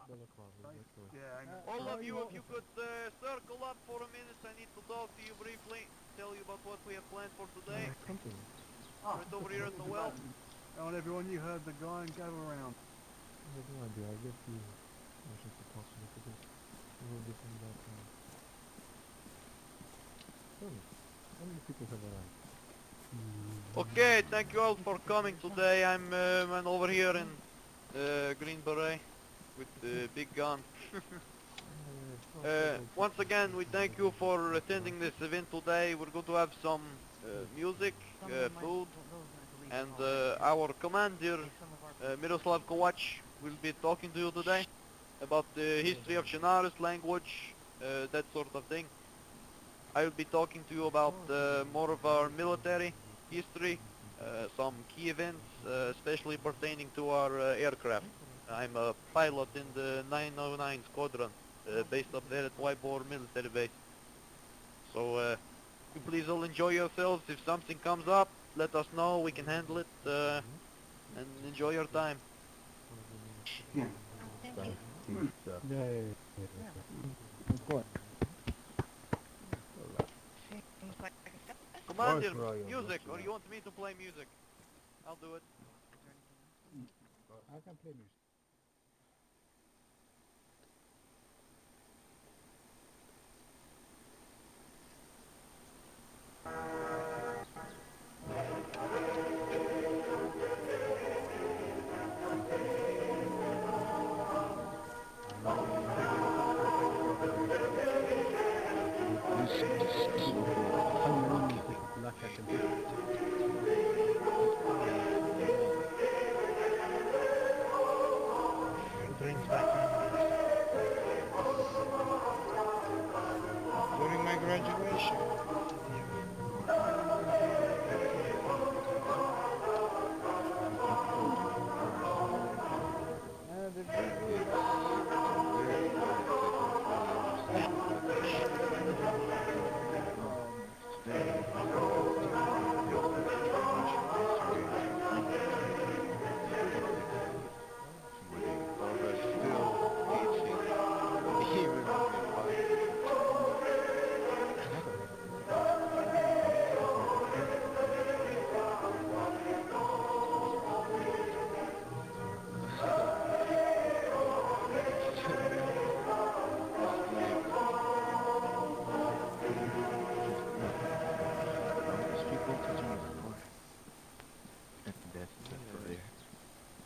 All of you, if you could circle up for a minute, I need to talk to you briefly, tell you about what we have planned for today. Right over here at the well. Come on everyone, you heard the guy and gather around. I have no idea, I guess you should talk to me today. A little bit in that Tell me, how many people have arrived? Okay, thank you all for coming today. I'm man over here in Green Beret with the big gun. Once again, we thank you for attending this event today. We're going to have some music, food, and our commander, Miroslav Kovac, will be talking to you today about the history of Chernarus language, that sort of thing. I will be talking to you about more of our military history, some key events, especially pertaining to our aircraft. I'm a pilot in the 909 Squadron, based up there at Wyborg Military Base. So, you please all enjoy yourselves. If something comes up, let us know, we can handle it, and enjoy your time. Yeah. Commander, music, or you want me to play music? I'll do it. I can play music. During my graduation.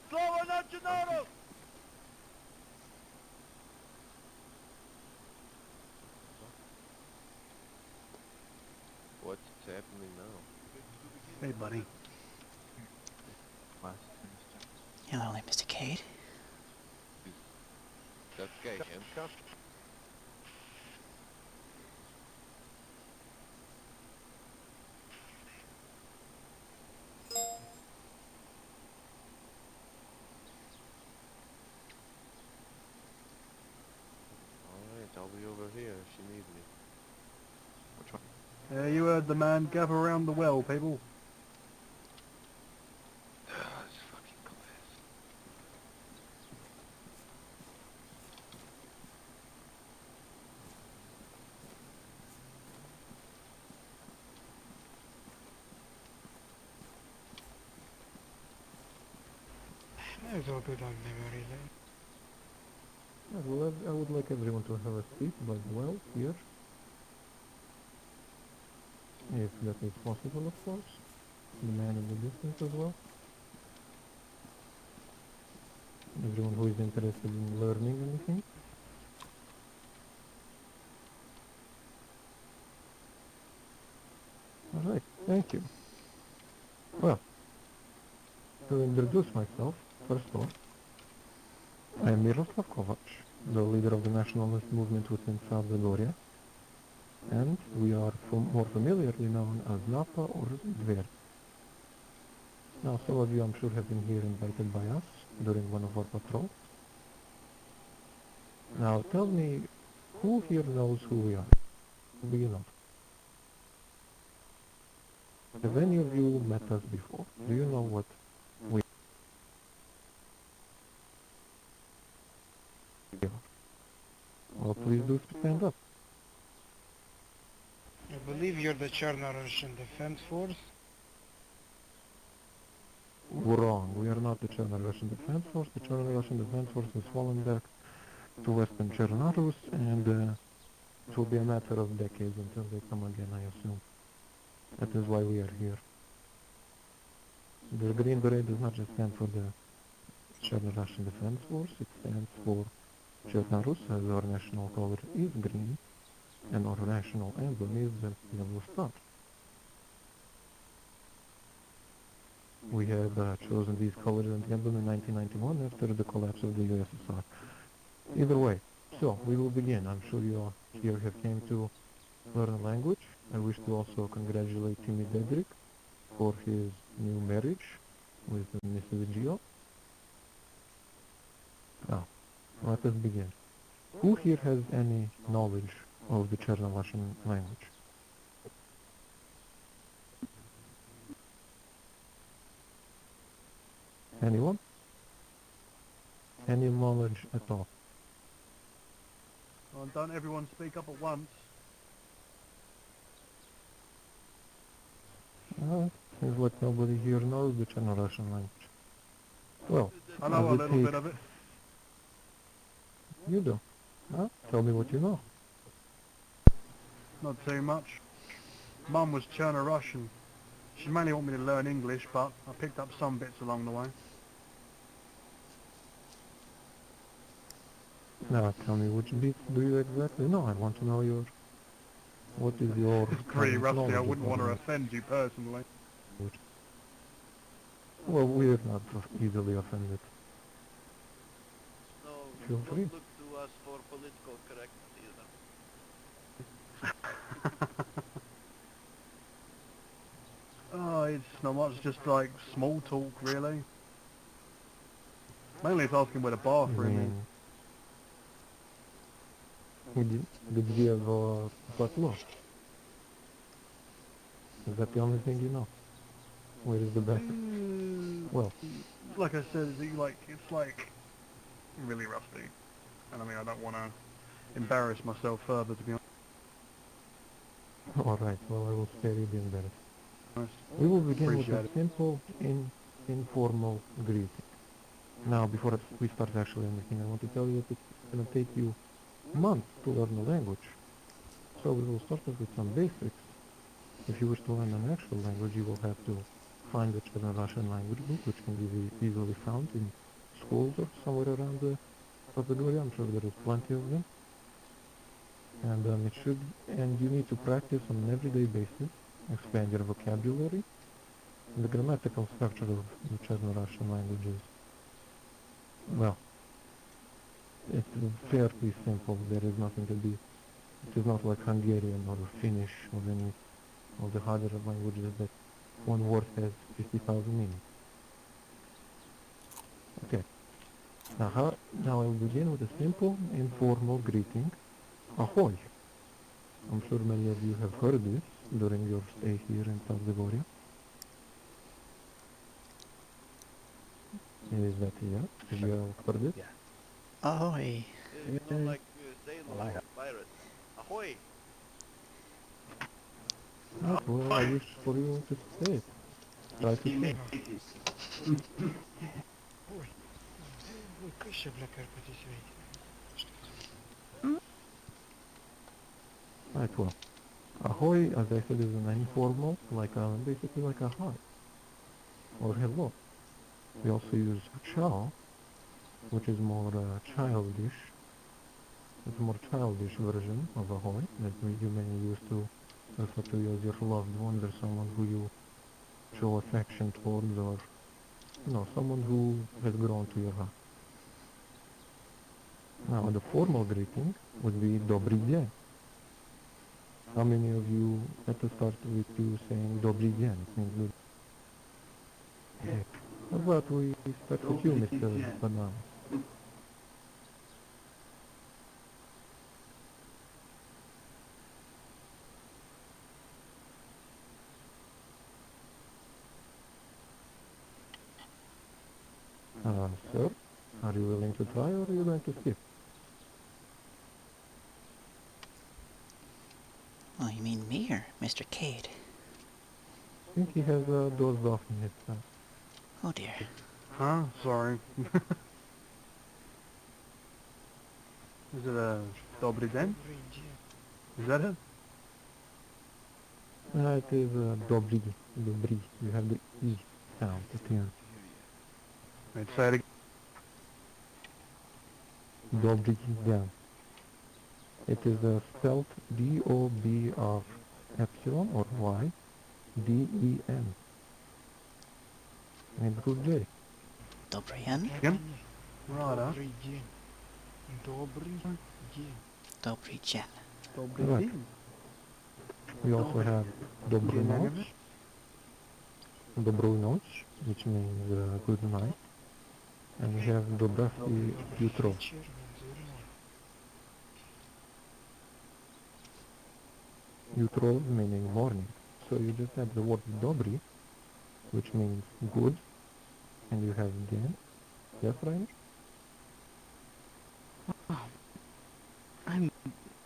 Slava na Chernarus! What's happening now? Hey buddy. Hello there, Mr. Cade. That guy handcuffed? Alright, I'll be over here if you need me. Which one? You heard the man, gather around the well, people. This fucking class. There's all good on memory lane. Yeah, well, I would like everyone to have a seat by the well, here. If that is possible, of course. The man in the distance as well. Everyone who is interested in learning anything. Alright, thank you. Well, to introduce myself, first of all, I am Miroslav Kovac, the leader of the nationalist movement within Salvadoria, and we are more familiarly known as NAPA or Dver. Now, some of you, I'm sure, have been here invited by us during one of our patrols. Now, tell me, who here knows who we are? Who do you know? Have any of you met us before? Do you know what we Well, please do stand up. I believe you're the Chernarussian Defense Force. Wrong. We are not the Chernarussian Defense Force. The Chernarussian Defense Force has fallen back to western Chernarus, and it will be a matter of decades until they come again, I assume. That is why we are here. The Green Beret does not just stand for the Chernarussian Defense Force, it stands for Chernarus, as our national color is green, and our national emblem is the yellow star. We had chosen these colors and emblem in 1991 after the collapse of the USSR. Either way, so we will begin. I'm sure you all here have came to learn a language. I wish to also congratulate Timmy Dedrick for his new marriage with Mrs. Gio. Now, let us begin. Who here has any knowledge of the Chernarussian language? Anyone? Any knowledge at all? Oh, and don't everyone speak up at once. Seems like nobody here knows the Chernarussian language. Well, I know a as it little bit takes- of it. You do. Huh? Tell me what you know. Not too much. Mum was Chernarussian. She mainly wanted me to learn English, but I picked up some bits along the way. Now tell me which bits do you exactly know? I want to know what is your It's pretty current rusty. I knowledge wouldn't of want to the offend you personally. language. Well, we're not easily offended. No, Feel don't free. look to us for political correctness either. Oh, it's not much, just like small talk, really. Mainly it's asking where the bathroom is. Где потло? Is that the only thing you know? Where is the bathroom? Well, Like I said, it's like really rusty. And I mean, I don't want to embarrass myself further, to be alright, well I will spare you the embarrassment. honest. We will begin with Appreciate a it. simple, informal greeting. Now, before we start actually anything, I want to tell you that it's going to take you months to learn the language. So we will start off with some basics. If you wish to learn an actual language, you will have to find the Chernarussian language book, which can be easily found in schools or somewhere around the category. I'm sure there is plenty of them. And and you need to practice on an everyday basis, expand your vocabulary. The grammatical structure of the Chernarussian language is, well, it's fairly simple. There is nothing to be. It is not like Hungarian or Finnish or any of the harder languages that one word has 50,000 meanings. Okay. Now I will begin with a simple, informal greeting. Ahoy! I'm sure many of you have heard this during your stay here in Salvadoria. Is that here? Have you all heard it? Ahoy. It's not like sailor or pirate. Ahoy! Well, I wish for you to say it. Try to say it. Ой, кыша, бля, карпати свети. Right, well. Ahoy, as I said, is an informal, basically like a hi, or hello. We also use ciao, which is more childish. It's a more childish version of ahoy that you may use to refer to you as your loved one or someone who you show affection towards, or someone who has grown to your heart. Now, the formal greeting would be Dobry dzień. How many of you had to start with you saying Dobry dzień? It means good. Yeah. How about we start with you, Mr. Banana? Sir, are you willing to try or are you going to skip? Oh, you mean me or Mr. Cade? I think he has dozed off in his cell. Oh dear. Huh? Sorry. Is it a Dobry Den? Is that it? It is Dobry. Dobry. You have the E sound at the end. Wait, say it again. Dobry Den. It is spelled D-O-B of epsilon or Y, D-E-N. And good J. Dobrien? Again? Right, huh? Добрый день. Добрый день. Dobry Jen. Dobry Right. Den. We also have Dobru Noc, Dobru Noc, which means good night. And we have Dobravsky Jutro. Вечернее зерно. Jutro meaning morning. So you just have the word Dobry, which means good, and you have den. Yes, Rainer? I'm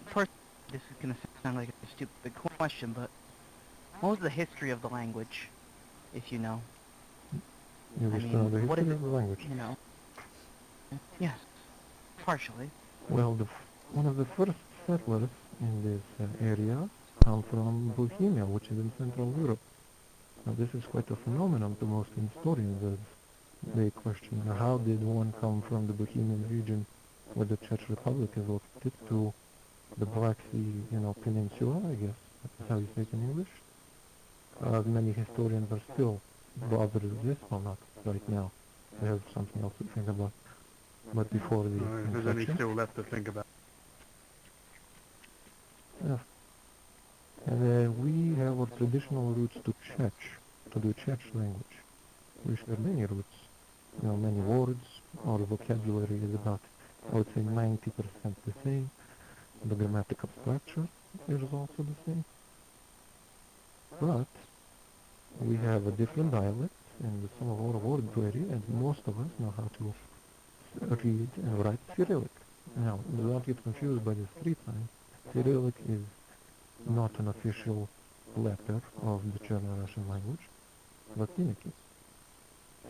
first. This is gonna sound like a stupid question, but what was the history of the language, if you know? You I wish to mean, know the what history is of the language? You know? Yes, partially. Well, one of the first settlers in this area come from Bohemia, which is in Central Europe. Now, this is quite a phenomenon to most historians, as they question how did one come from the Bohemian region, where the Czech Republic is located, to the Black Sea, peninsula, I guess that's how you say it in English. Many historians are still bothered with this, well, not right now. They have something else to think about. But before the There's only inception, still left to think about. yeah. And we have our traditional roots to Czech, to the Czech language. We share many roots, many words. Our vocabulary is about, I would say, 90% the same. The grammatical structure is also the same. But we have a different dialect, and some of our words vary, and most of us know how to read and write Cyrillic. Now, do not get confused by the street sign. Cyrillic is not an official letter of the Chernarussian language, but in any case,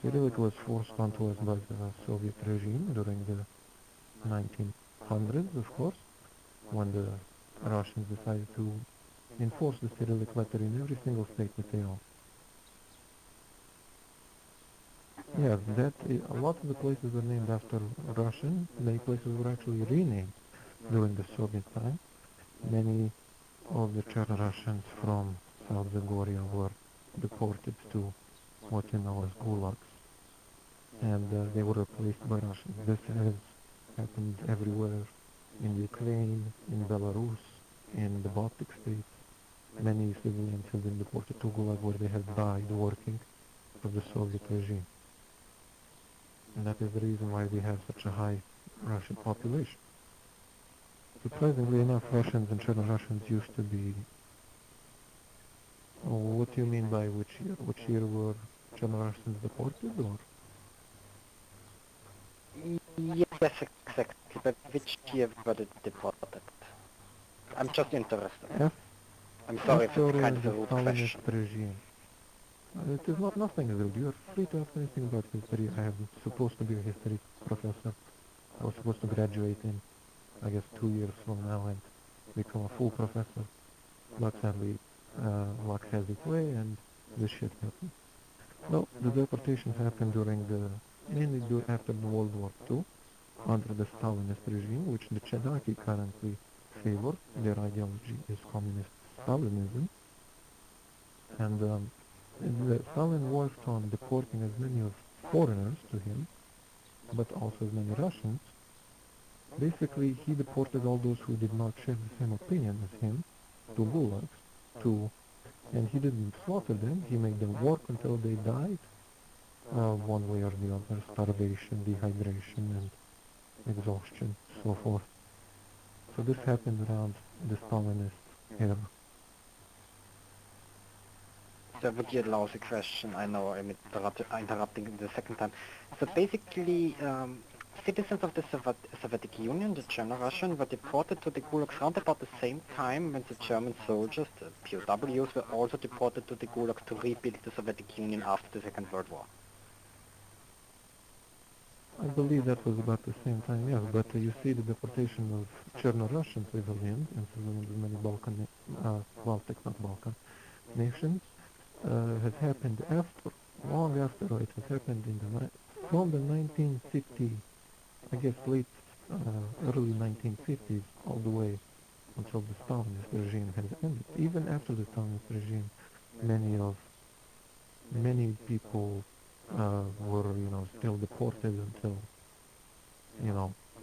Cyrillic was forced onto us by the Soviet regime during the 1900s, of course, when the Russians decided to enforce the Cyrillic letter in every single state that they own. Yes, a lot of the places were named after Russian. Many places were actually renamed during the Soviet time. Many of the Chernarussians from South Zagoria were deported to what you know as gulags, and they were replaced by Russians. This has happened everywhere, in Ukraine, in Belarus, in the Baltic states. Many civilians have been deported to Gulag where they have died working for the Soviet regime. And that is the reason why we have such a high Russian population. Surprisingly enough, Russians and Chernarussians used to be... Oh, what do you mean by which year? Which year were Chernarussians deported, or...? Yes, exactly, but which year were they deported? I'm just interested. Yes, I'm sorry if after it's kind of the a rude Stalinist question. regime. It is not nothing rude. You are free to ask anything about history. I am supposed to be a history professor. I was supposed to graduate in, I guess, 2 years from now and become a full professor. But sadly, luck has its way and this shit happened. No, the deportations happened mainly after the World War II, under the Stalinist regime, which the Chedaki currently favor. Their ideology is communist Stalinism. And Stalin worked on deporting as many of foreigners to him, but also as many Russians. Basically, he deported all those who did not share the same opinion as him to gulags, and he didn't slaughter them, he made them work until they died, one way or the other, starvation, dehydration, and exhaustion, so forth. So this happened around the Stalinist era. That would be a lousy question. I know I'm interrupting the second time. So basically, citizens of the Soviet Union, the Chernarussian, were deported to the gulags around about the same time when the German soldiers, the POWs, were also deported to the gulags to rebuild the Soviet Union after the Second World War. I believe that was about the same time, yes, but you see the deportation of Chernarussian civilians and civilians of many Balkan, Baltic, not Balkan, nations, has happened after, long after, it has happened in from the 1950, I guess early 1950s, all the way until the Stalinist regime has ended. Even after the Stalinist regime, many people were, still deported until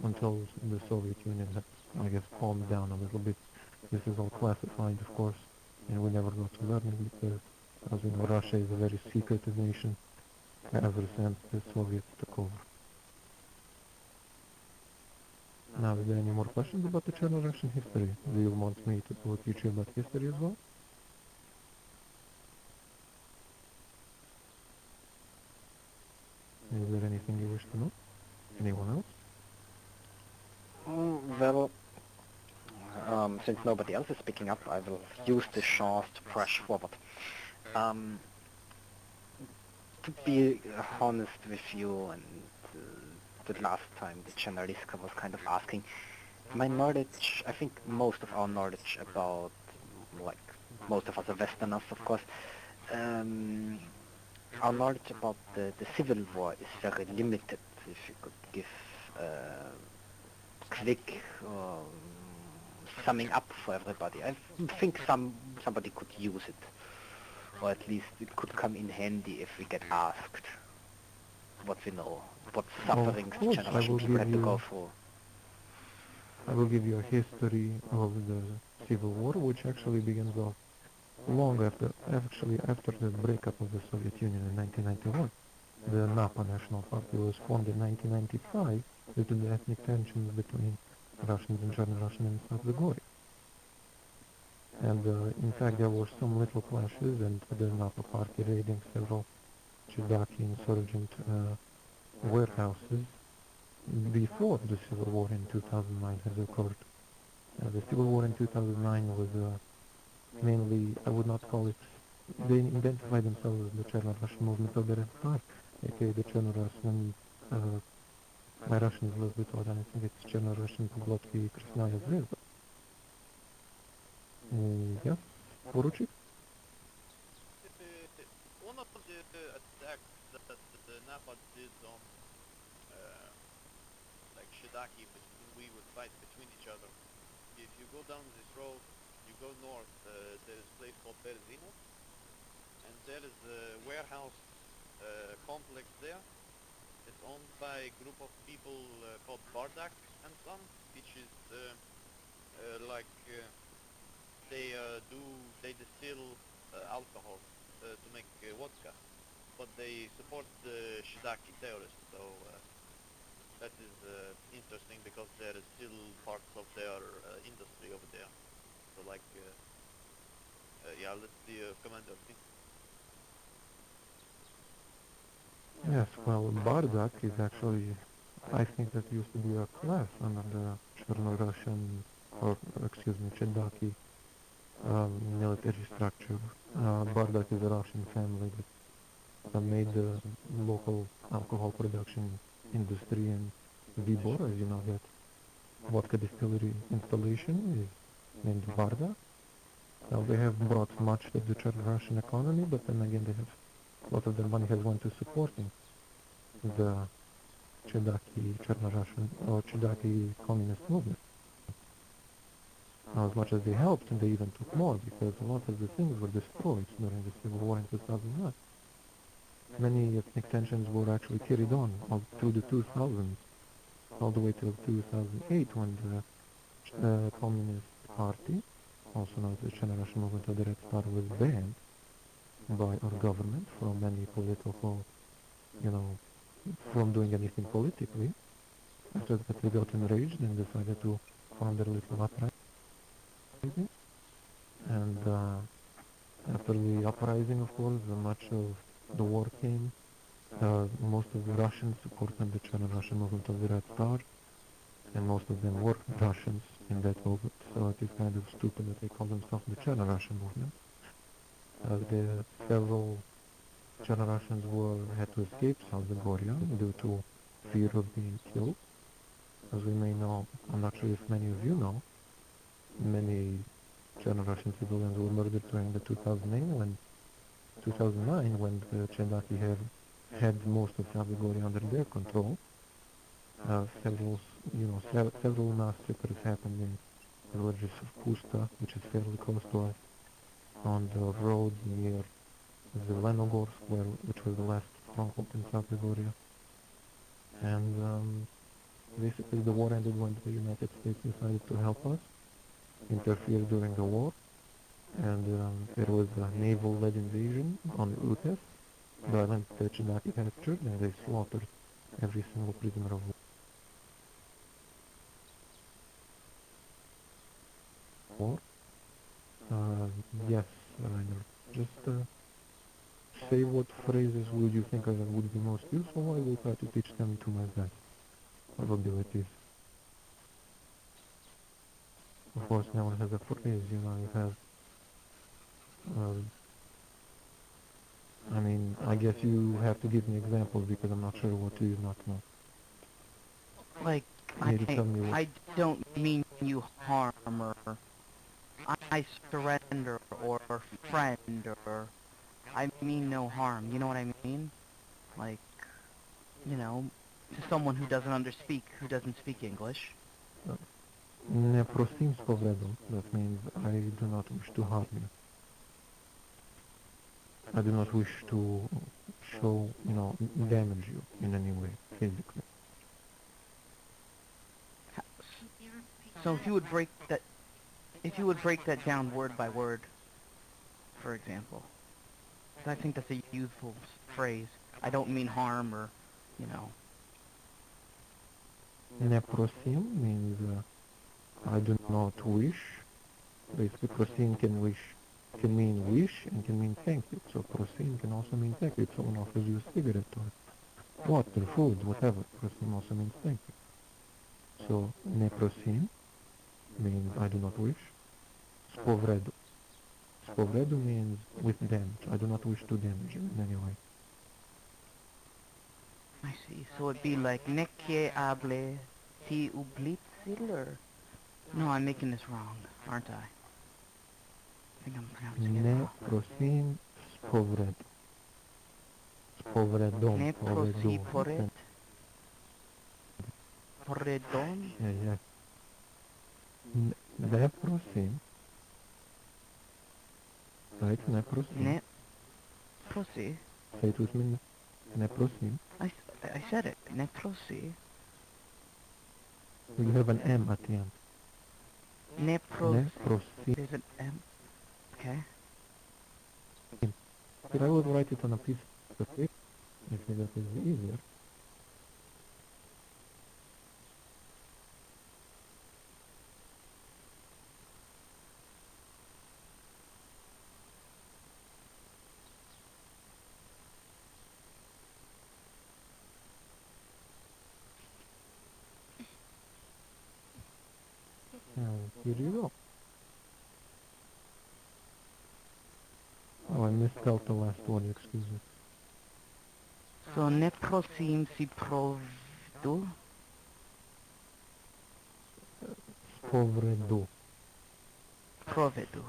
the Soviet Union had, I guess, calmed down a little bit. This is all classified, of course, and we never got to learn it because, as we know, Russia is a very secretive nation ever since the Soviets took over. Now, is there any more questions about the Chernarussian history? Do you want me to teach you about history as well? Is there anything you wish to know? Anyone else? Well, since nobody else is speaking up, I will use this chance to push forward. To be honest with you, and the last time the Chernarus was kind of asking, my knowledge, I think most of our knowledge about, like, most of us are Westerners, of course, our knowledge about the Civil War is very limited. If you could give quick summing up for everybody. I think somebody could use it, or at least it could come in handy if we get asked what we know, what sufferings course, Chernarussian people had to go through. I will give you a history of the Civil War, which actually begins off long after the breakup of the Soviet Union in 1991. The NAPA National Party was formed in 1995 due to the ethnic tensions between Russians and Chernarussian in South Zagoria. And in fact there were some little clashes, and the NAPA Party raiding several Chedaki insurgent warehouses before the Civil War in 2009 has occurred. The Civil War in 2009 was mainly, I would not call it, they identified themselves as the Chernarussian movement of the Red Star, aka the Chernarussian, my Russian is a little bit odd, and I think it's Chernarussian Poglotki Krasnaya Zvezda. Yes, Poruchik? One of the attacks that the NAPA did on like Shidaki, we would fight between each other. If you go down this road, you go north, there is a place called Berzino, and there is a warehouse complex there. It's owned by a group of people called Bardak and Son, which is they distill alcohol to make vodka, but they support the Shidaki terrorists, so that is interesting because there is still parts of their industry over there. So like, yeah, let's see, Commander. Yes, well, Bardak is actually, I think that used to be a class under the Chernorussian, or excuse me, Chedaki military structure. Bardak is a Russian family that made the local alcohol production industry in Vibor, as you know, that vodka distillery installation is named Bardak. Now they have brought much to the Russian economy, but then again they have, a lot of their money has went to supporting the Chernarussian or Chedaki communist movement. Now, as much as they helped, and they even took more, because a lot of the things were destroyed during the Civil War in 2009. Many ethnic tensions were actually carried on all through the 2000s, all the way till 2008, when the Communist Party, also known as the Chernarussian Movement of the Red Star, was banned by our government from any political, from doing anything politically. After that, they got enraged and decided to form their little uprising. And after the uprising, of course, much of the war came Most of the Russians supported the Chernarussian movement of the Red Star, and most of them were Russians in that movement, so it is kind of stupid that they call themselves the Chernarussian movement. The several Chernarussians had to escape South Zagoria due to fear of being killed. As we may know, I'm not sure if many of you know, many Chernarussian civilians were murdered during the 2009 when the Chernaki had most of South Zagoria under their control. Several massacres happened in the villages of Pusta, which is fairly close to us, on the road near Zelenogorsk, which was the last stronghold in South Zagoria. And basically the war ended when the United States decided to help us, interfere during the war, and there was a naval-led invasion on Utes, the island that Chernaki captured, and they slaughtered every single prisoner of war. Yes, Rainer, just say what phrases would you think would be most useful. I will try to teach them to my best of abilities. Of course, no one has a phrase, you have, I guess you have to give me examples because I'm not sure what do you not know. Like, Maybe tell me what. I don't mean you harm, or I surrender, or friend, or I mean no harm, you know what I mean? Like, to someone who doesn't speak English. Ne prosim s povredom, that means I do not wish to harm you. I do not wish to show, damage you in any way, physically. So if you would break that down word by word, for example, I think that's a useful phrase. I don't mean harm or, Ne prosim means I do not wish. Basically, prosim can mean wish and can mean thank you. So prosim can also mean thank you. If someone offers you a cigarette or water, food, whatever, prosim also means thank you. So ne prosim means I do not wish. Spovredu. Spovredu means with damage. I do not wish to damage you in any way. I see. So it'd be like Nekie hable ti ublitzil, or... No, I'm making this wrong, aren't I? I think I'm pronouncing it Ne wrong. prosim spovredu. Spovredom. Ne prosi poret? Poredon? Yeah. Ne prosim. Right, ne prosim. Ne prosi? Say it with me. Ne prosim. I said it. Ne prosi? You have an M at the end. Ne Ne prosi? prosim. There's an M. Okay. But I will write it on a piece of paper. I think that is easier. Here you go. Oh, I misspelled the last word, excuse me. So ne prosim si provdu? Spovredu. Provedu.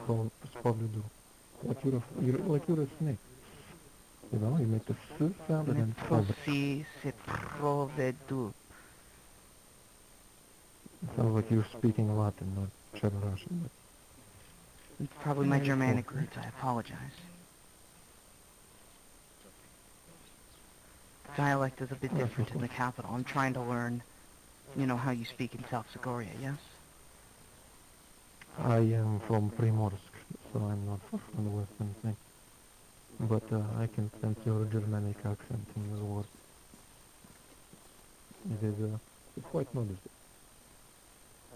Spovredu. Like you're a snake. You make the S sound and Ne then spovredu. prosi si provedu. Sounds like you're speaking Latin, not Chernarussian. But It's probably my Germanic roots. I apologize. Dialect is a bit different in the capital. I'm trying to learn, how you speak in South Zagoria, yes? I am from Primorsk, so I'm not from the western thing. But I can sense your Germanic accent in your words. It's quite noticeable.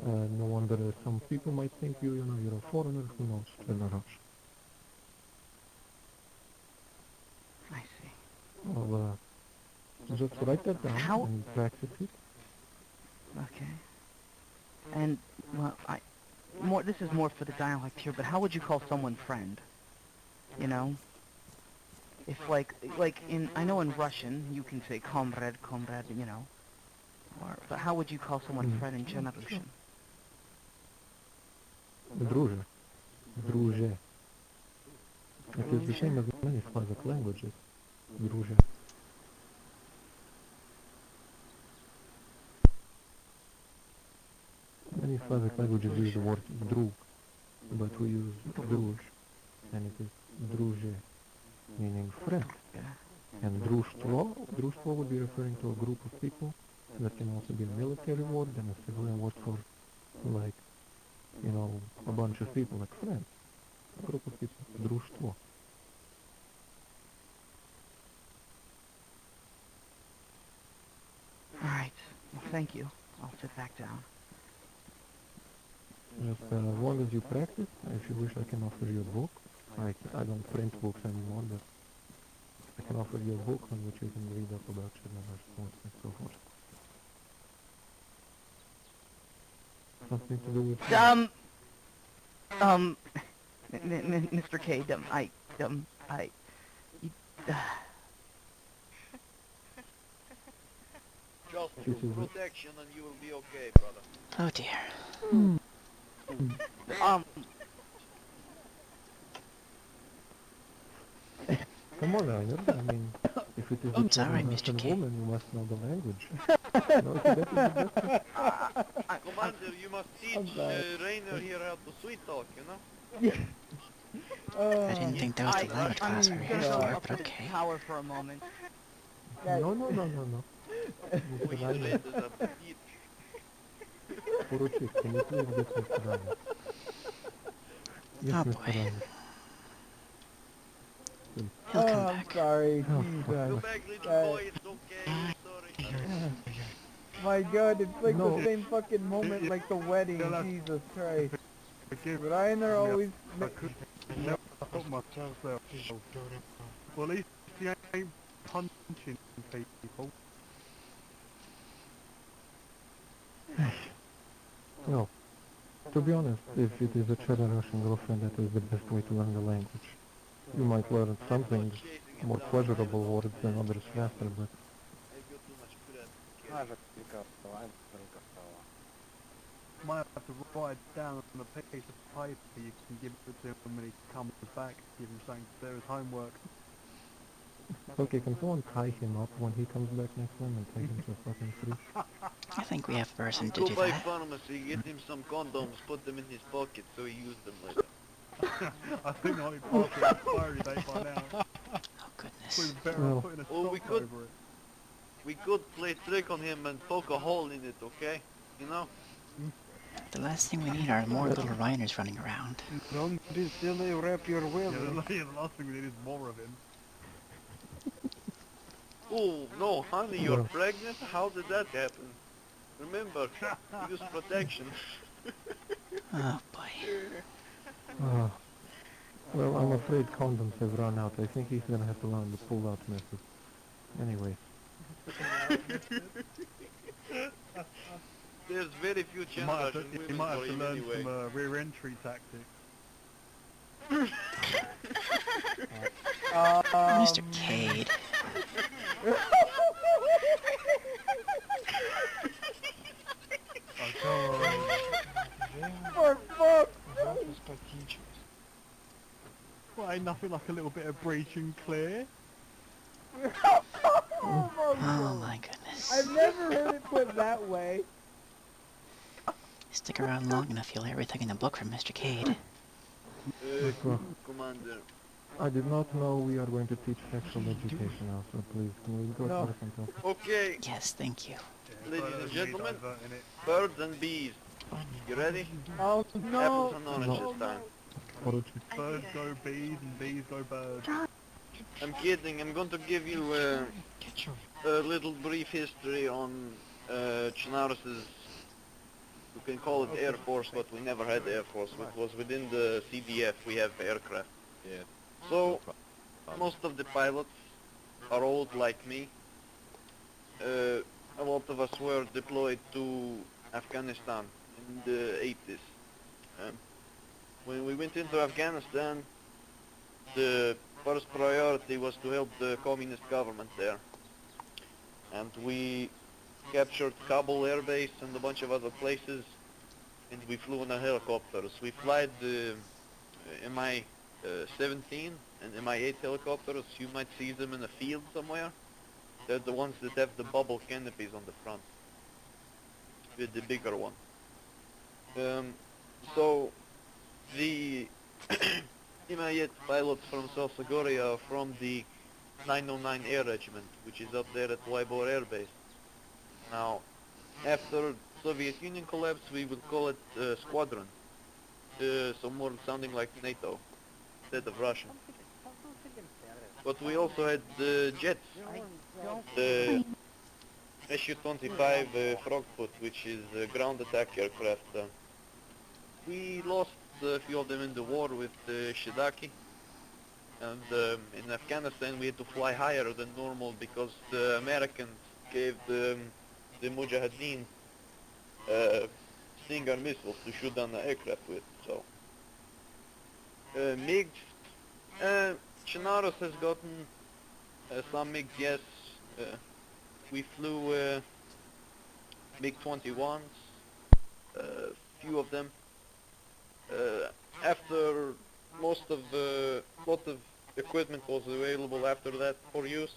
No wonder some people might think you're a foreigner who knows Chernarus. I see. Well, Just write that down How- and practice it. Okay. And, well, this is more for the dialect here, but how would you call someone friend? You know? If I know in Russian, you can say comrade, you know. But how would you call someone friend in Chernarussian? Друже. Друже. It is the same as many Slavic languages. Друже. Many Slavic languages use the word drug, but we use druž, and it is druže, meaning friend. And društvo would be referring to a group of people. That can also be a military word and a civilian word for, like, you know, a bunch of people, like friends. A group of people. Društvo. Alright. Well, thank you. I'll sit back down. Just as long as you practice, if you wish, I can offer you a book. I don't print books anymore, but I can offer you a book on which you can read up about Chernarus poets and so forth. Something to do with... Mr. K, Just This is- protection and you will be okay, brother. Oh dear. Come on, Rainer. I mean, if it is a Sorry, Mr. Russian K. woman, you must know the language. No, it's better. Commander, you must teach Rainer here how to sweet talk, you know? I didn't think that was the language class we were here for, but okay. Power for a moment. No. We Mr. should Rainer, let us have the heat. Poruchik, can you please get Mr. Rainer? Yes, Oh, Mr. boy. Rainer. He'll come back. Sorry, Oh, Go Jesus. back, little boy, it's okay, sorry. My God, it's like No. the same fucking moment like the wedding. Jesus Christ. Rainer always... I could never help myself. Well, at least he ain't punching people. Well, to be honest, if it is a Chernarussian girlfriend, that is the best way to learn the language. You might learn something more pleasurable words than others faster, but I got too much bread. I will go. Might have to write down on a piece of paper. You can give it to him when he comes back. Give him something to do as homework. okay, can someone tie him up when he comes back next time and take him to a fucking free? I think we have a person to Go do by that. pharmacy, get him some condoms, put them in his pocket so he use them later. I think I would pass the expiry date by now. Oh We're goodness. better off putting a Oh, we stop could- over it. We could play trick on him and poke a hole in it, okay? You know? The last thing we need are more little Reiners running around. Don't be silly, wrap your will. The last thing we need is more of him. Oh, no, honey, you're No. pregnant? How did that happen? Remember, use protection. Oh boy. Well, I'm afraid condoms have run out. I think he's gonna have to learn the pull-out method. Anyway, There's very few You might have to, Chernarussian you women might have for to him learn anyway. some rear entry tactics. Mr. Cade. For fuck! Well, ain't nothing like a little bit of breach and clear. Oh my goodness. I've never heard it put that way. Stick around long enough, you'll hear everything in the book from Mr. Cade. well, Commander. I did not know we are going to teach sexual education now, so please, can we go No. to something else? Okay, Yes, thank you. ladies and gentlemen, Diverting it. birds and bees. You ready? Oh no! Apples and oranges Oh, time. Poruchik. Birds go bees and bees go birds. I'm kidding, I'm going to give you a little brief history on Chernarus's, you can call it Air Force, but we never had Air Force. It was within the CDF, we have aircraft. Yeah. So, most of the pilots are old like me, a lot of us were deployed to Afghanistan in the 80s. When we went into Afghanistan, the first priority was to help the communist government there. And we captured Kabul Air Base and a bunch of other places, and we flew in helicopters. We flied the Mi-17 and Mi-8 helicopters. You might see them in a field somewhere. They're the ones that have the bubble canopies on the front, with the bigger one. So the Mi-8 pilots from South Korea are from the 909 Air Regiment, which is up there at Wybor Air Base. Now, after Soviet Union collapsed, we would call it squadron, so more sounding like NATO instead of Russian. But we also had jets, the Su-25 Frogfoot, which is a ground attack aircraft. We lost a few of them in the war with Shidaki, and in Afghanistan we had to fly higher than normal because the Americans gave the Mujahideen Stinger missiles to shoot down the aircraft with. So MiGs, Chernarus has gotten some MiGs, yes. We flew MiG-21s, few of them. After lot of equipment was available after that for use,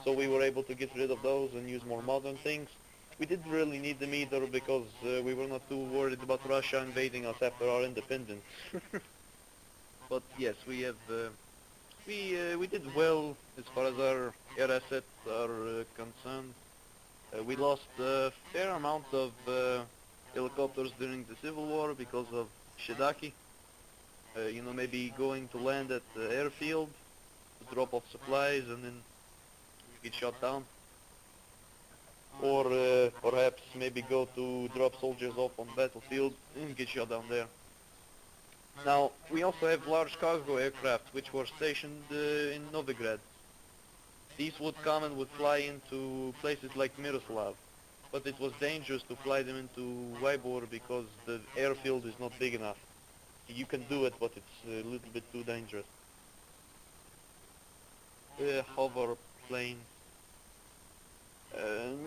so we were able to get rid of those and use more modern things. We didn't really need them either because we were not too worried about Russia invading us after our independence. But yes, we have we did well as far as our air assets are concerned. We lost a fair amount of helicopters during the Civil War because of Shidaki. You know, maybe going to land at the airfield to drop off supplies and then get shot down. Or perhaps maybe go to drop soldiers off on battlefield and get shot down there. Now, we also have large cargo aircraft which were stationed in Novigrad. These would come and would fly into places like Miroslav, but it was dangerous to fly them into Wybor because the airfield is not big enough. You can do it, but it's a little bit too dangerous. Hover plane.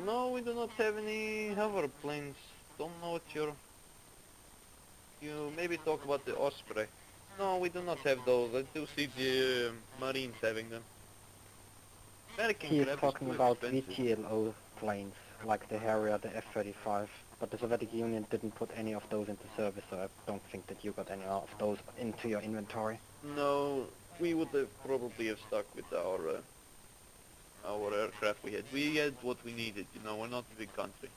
No, we do not have any hover planes. Don't know what you maybe talk about the Osprey. No, we do not have those. I do see the Marines having them. American He is crap talking too about expensive. VTLO planes, like the Harrier, the F-35, but the Soviet Union didn't put any of those into service, so I don't think that you got any of those into your inventory. No, we would have probably have stuck with our aircraft we had. We had what we needed, you know, we're not a big country.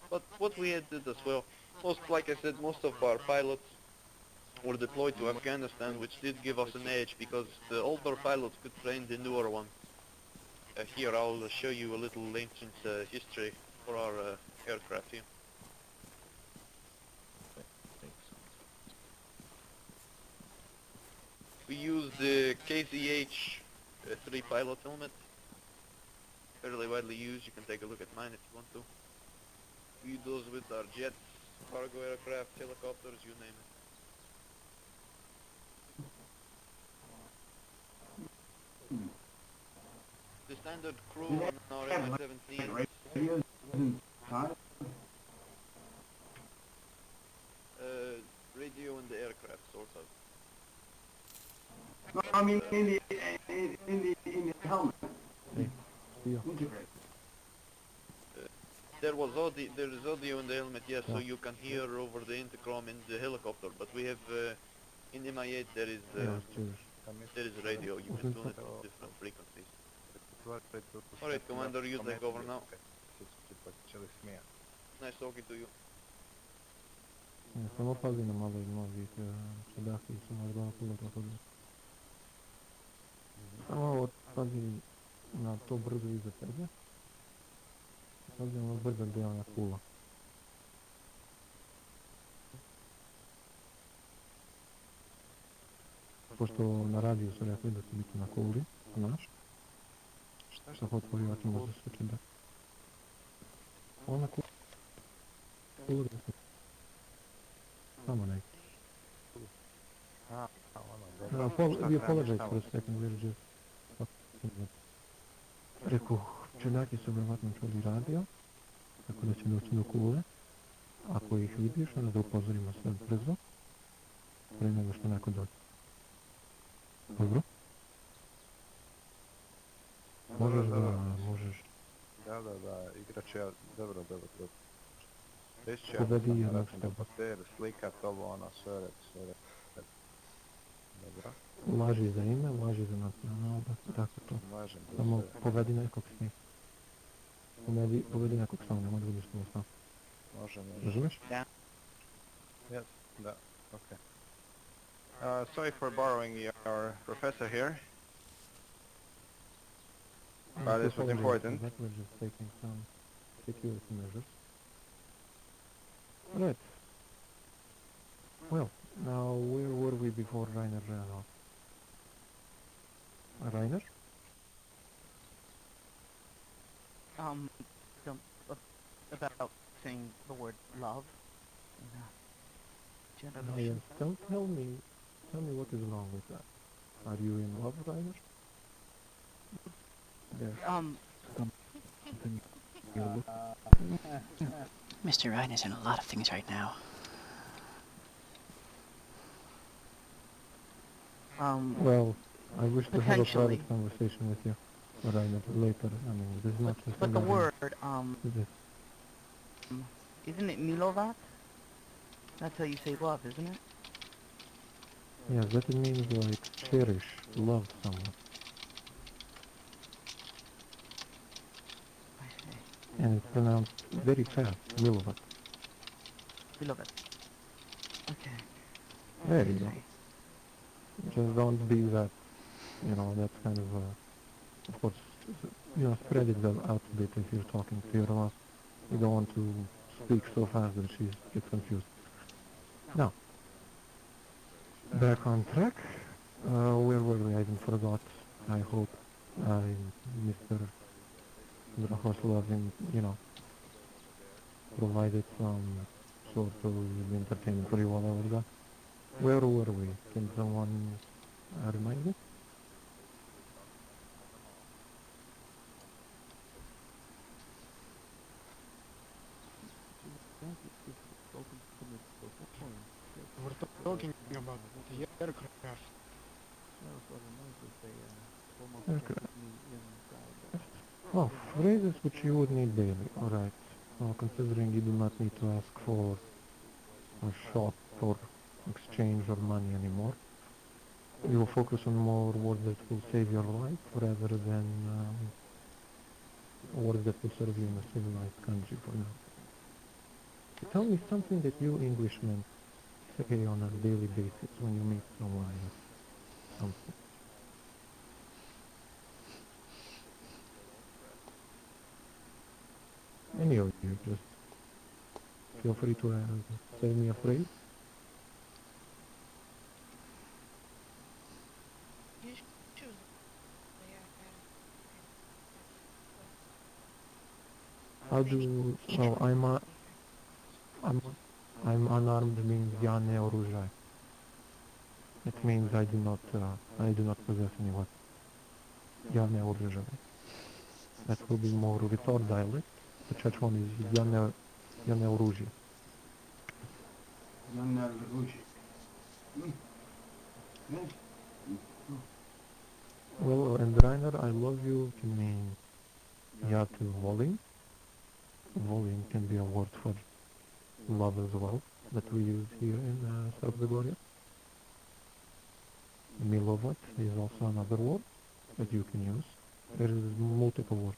But what we had did as well, like I said, most of our pilots were deployed to Afghanistan, which did give us an edge because the older pilots could train the newer ones. Here I'll show you a little ancient history for our aircraft here. We use the KZH 3 pilot helmet, fairly widely used. You can take a look at mine if you want to. We use those with our jets, cargo aircraft, helicopters, you name it. The standard crew on our Mi-17 radio in the aircraft, sort of. No, I mean in the helmet. Yeah. There is audio in the helmet, yes, so you can hear over the intercom in the helicopter. But we have in Mi-8 there is radio. You can tune it to different frequencies. Alright, Commander, you take over now. Nice talking to you. Samo pazi na malo novih Šidaki, samo dobro pilota hodili. Samo pazi na to brdo iza tebe. Pazi ono brdo gdje je ona kula. Pošto na radiju su rekli da će biti na kuli, znaš? so hopefully I can also switch it back. Ona cool. Come on, we apologize for a second, we're just fucking. Rekao, čeljaki su vjerovatno čuli radio, tako da će doći do kule. Ako ih vidiš, onda da upozorimo sve brzo, prije nego što neko dođe. Dobro? Možeš. Da, igrat ću ja, dobro. Reći ću ja, Povedi jednog s tebe. slikat ovo, ono, sve red. Dobro. Laži za ime, laži za nacionalno, tako to. Samo povedi nekog s njih. Povedi nekog sam, nemoj da budiš tu sam. Može. Razumiješ? Da. Yes, da, okay. Sorry for borrowing your professor here. This was important. We're just taking some security measures. Right. Well, now where were we before Rainer ran off? Rainer? About saying the word love. Yes, don't tell me what is wrong with that. Are you in love, Rainer? Yes. Mr. Ryan is in a lot of things right now. Well, I wish to have a potentially. private conversation with you, Rainer, later. I mean, this is not just But the another- word, This. isn't it milovat? That's how you say love, isn't it? Yes, that means like cherish, love someone. I see. And it's pronounced very fast, Milovat. Milovat. Okay. There you go. Just don't be that, that's kind of course, spread it out a bit if you're talking to your wife. You don't want to speak so fast that she gets confused. Now, back on track. Where were we? I even forgot. I hope Mr. Miroslav, provided some sort of entertainment for you while I was gone. Where were we? Can someone remind me? We're talking about the aircraft. Aircraft. Oh, phrases which you would need daily. Alright. Well, considering you do not need to ask for a shop or exchange or money anymore, you will focus on more words that will save your life rather than words that will serve you in a civilized country for now. Tell me something that you Englishmen say on a daily basis when you meet someone else. Something. Any of you, just feel free to say me a phrase. How do, well, I'm unarmed means я не оружай. It means I do not possess any weapon. Я не оружай. That will be more retort dialect. The church one is я не оружие. Well, and Rainer, I love you can mean я te volim. Volim can be a word for love as well, that we use here in South Zagoria. Milovat is also another word that you can use. There is multiple words.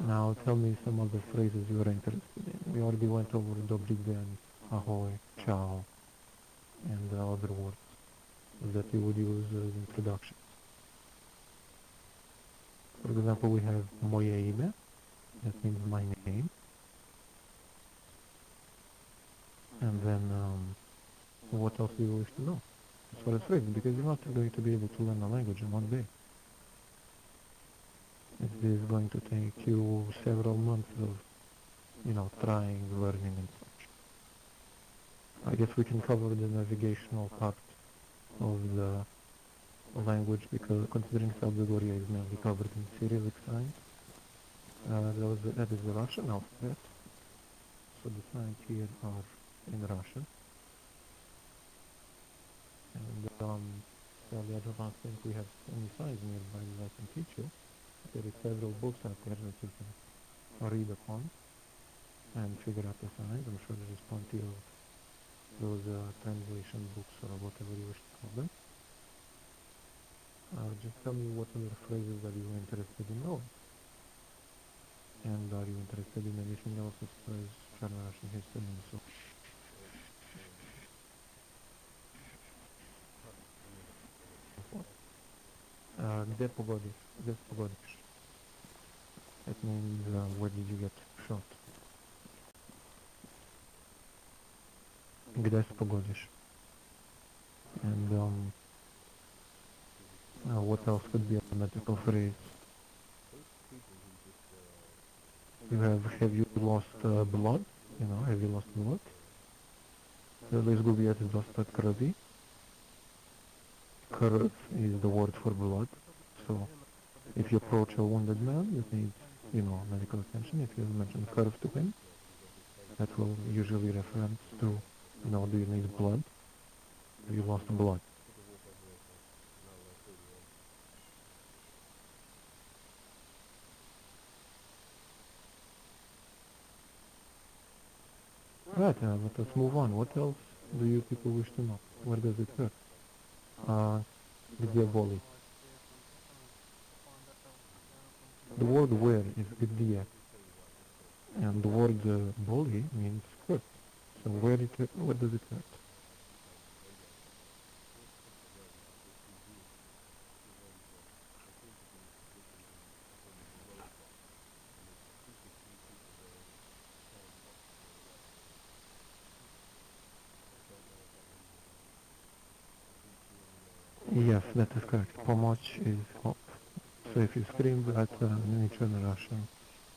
Now tell me some other phrases you are interested in. We already went over Dobry den, ahoy, ciao, and the other words that you would use as introduction. For example, we have moje ime, that means my name. And then, what else do you wish to know? for a phrase, because you're not going to be able to learn a language in one day. It is going to take you several months of, trying, learning and such. I guess we can cover the navigational part of the language, because considering Salvadoria is mainly covered in Cyrillic signs, that is the Russian alphabet. So the signs here are in Russian. And sadly, I don't think we have any signs nearby that I can teach you. There are several books out there that you can read upon and figure out the signs. I'm sure there is plenty of those translation books or whatever you wish to call them. Just tell me what other phrases are you interested in knowing. And are you interested in anything else as far as Chernarussian history and so on? Где погодишь? Где погодишь? It means where did you get shot? Где погодишь? And what else could be a medical phrase? Have you lost blood? Have you lost blood? Изгубить достать крови. Curve is the word for blood. So if you approach a wounded man that needs, medical attention, if you mention curve to him, that will usually reference to, do you need blood? Do you lost blood? Right, let us move on. What else do you people wish to know? Where does it hurt? Где боли? The word where is где, and the word боли means hurt. So where does it hurt? Yes, that is correct. Помочь is help. So if you scream that in any Chernarussian,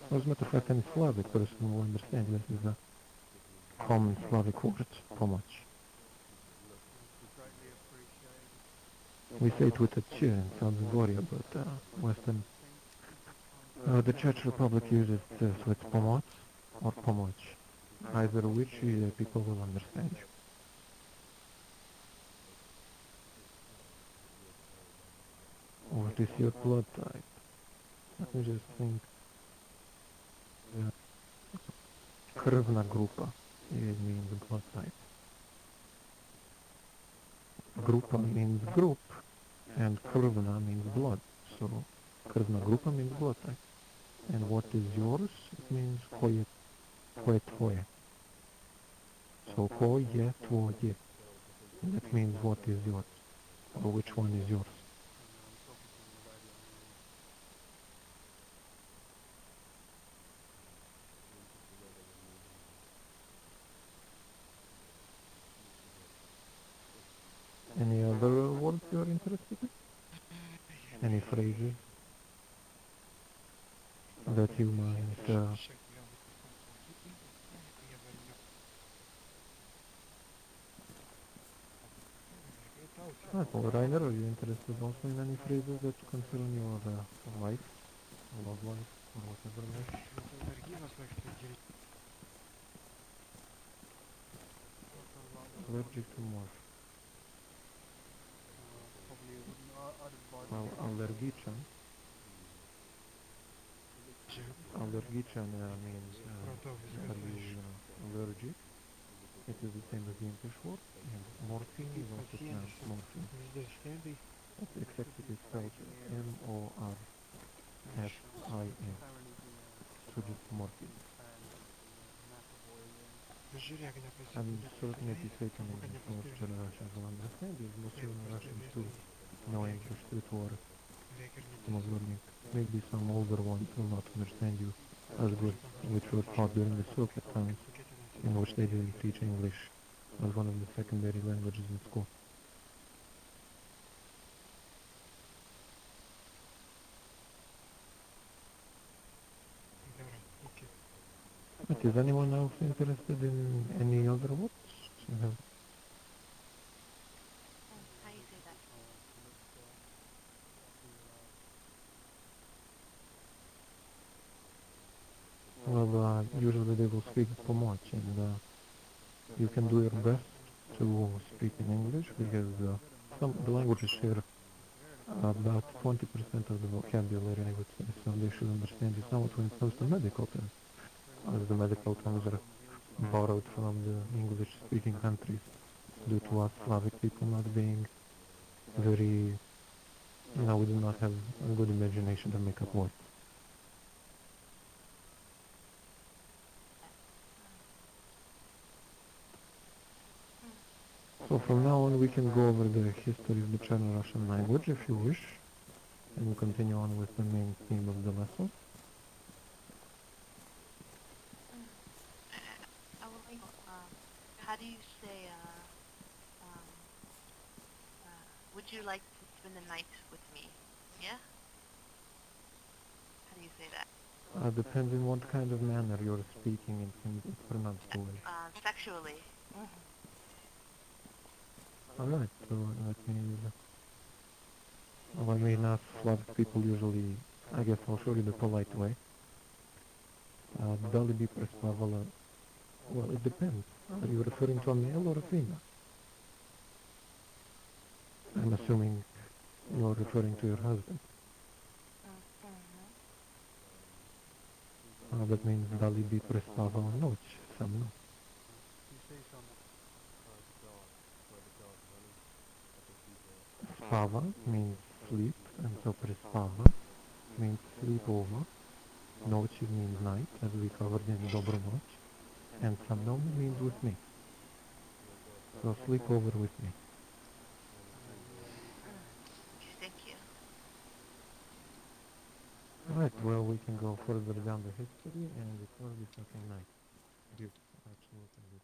or as a matter of fact any Slavic person will understand this is a common Slavic word, помочь. We say it with a ch in Salvadoria, but Western, the Czech Republic uses this with pomoc or помочь, either which people will understand you. What is your blood type? Let me just think. Krvna группа, it means blood type. Группа means group, and krvna means blood. So krvna группа means blood type. And what is yours? It means koje tvoje. So koje tvoje. That means what is yours, or which one is yours. Any other words you are interested in? Any phrases that you might well, Rainer, are you interested also in any phrases that concern your life, love life, or whatever life? Allergic to more. Well, allergiczan. Allergiczan means are you allergic? It is the same as the English word, and morphine is also pronounced morphine. Except it is spelled M-O-R-F-I-N. So just morphine. I'm certain if you say to me that most Chernarussians will understand you, most Chernarussians do know English to or maybe some older ones will not understand you as good, which was taught during the Soviet times, in which they didn't teach English as one of the secondary languages in school. Is anyone else interested in any other words? How you say that? Well, usually they will speak Pomoch, and you can do your best to speak in English because some the languages share about 20% of the vocabulary, I would say, so they should understand you somewhat when it comes to medical terms, as the medical terms are borrowed from the English-speaking countries due to us Slavic people not being very, we do not have a good imagination to make up words. So from now on we can go over the history of the Chernarussian language if you wish, and we'll continue on with the main theme of the lesson. I would like, how do you say, would you like to spend the night with me? Yeah? How do you say that? Depends in what kind of manner you're speaking and can it's pronounced always. Sexually. Alright, so let me not Slavic people usually, I guess I'll show you the polite way. Da li bi prespavala, well, it depends. Are you referring to a male or a female? I'm assuming you're referring to your husband. That means da li bi prespavala noć sa mnom. Spava means sleep, and so prespava means sleep over. Noći means night, as we covered in Dobro noć. And sa mnom means with me. So sleep over with me. Thank you. Right, well we can go further down the history and it will be something nice. Absolutely.